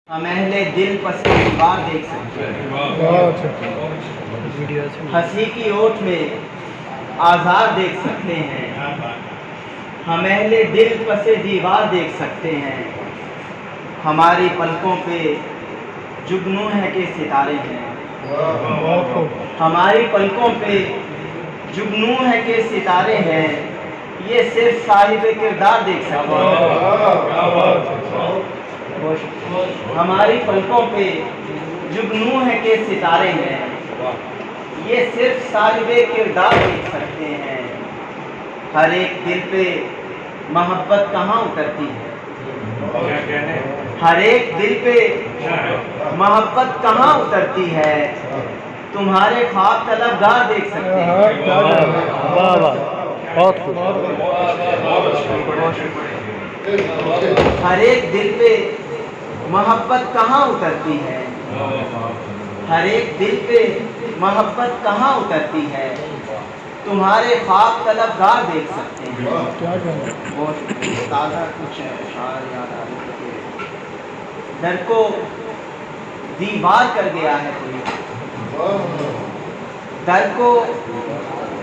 ہم اہل دل پس دیوار دیکھ سکتے ہیں، ہنسی کی اوٹ میں آزار دیکھ سکتے ہیں، ہم اہل دل پس دیوار دیکھ سکتے ہیں، ہماری پلکوں پہ جگنو ہے کہ ستارے ہیں، ہماری پلکوں پہ جگنو ہے کہ ستارے ہیں، یہ صرف صاحب کردار دیکھ سکتے ہیں، ہماری پلکوں پہ جگنو ہے کہ ستارے ہیں، یہ صرف صاحب کردار دیکھ سکتے ہیں، ہر ایک دل پہ محبت کہاں اترتی ہے، ہر ایک دل پہ محبت کہاں اترتی ہے، تمہارے خواب طلبگار دیکھ سکتے ہیں، ہر ایک دل پہ محبت کہاں اترتی ہے، ہر ایک دل پہ محبت کہاں اترتی ہے، تمہارے خواب طلبگار دیکھ سکتے ہیں۔ تازہ کچھ اشعار یاد آ رہے تھے۔ در کو دیوار کر گیا ہے کوئی، در کو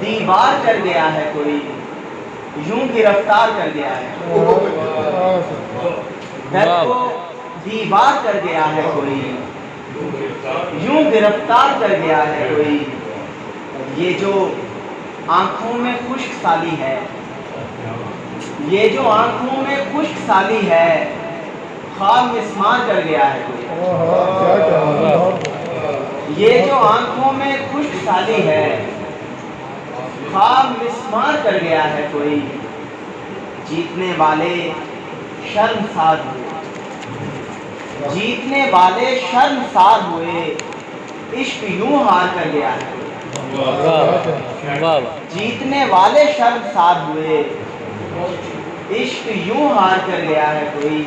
دیوار کر گیا ہے کوئی، یوں گرفتار کر گیا ہے، در کو دیوار کر گیا ہے کوئی، یوں گرفتار کر گیا ہے کوئی، یہ جو آنکھوں میں خشک سالی ہے، یہ جو آنکھوں میں خشک سالی ہے، خواب مسمار کر گیا ہے کوئی، یہ جو آنکھوں میں خشک سالی ہے، خواب مسمار کر گیا ہے کوئی، جیتنے والے شرمسار ہوئے، جیتنے والے شرمسار ہوئے، عشق یوں ہار کر گیا ہے، جیتنے والے شرمسار ہوئے، عشق یوں ہار کر گیا ہے کوئی،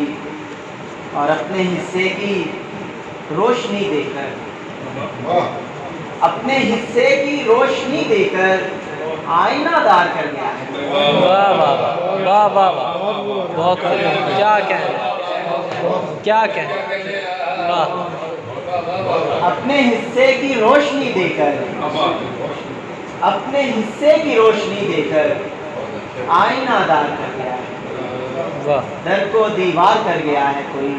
اور اپنے حصے کی روشنی دے کر، اپنے حصے کی روشنی دے کر آئینہ دار کر گیا ہے، واہ واہ واہ، بہت کیا کہنا، کیا کہنا، واہ، اپنے حصے کی روشنی دے کر، اپنے حصے کی روشنی دے کر آئینہ دار کر گیا ہے، در کو دیوار کر گیا ہے کوئی،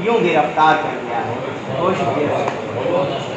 یوں گرفتار کر گیا ہے۔ بہت شکریہ۔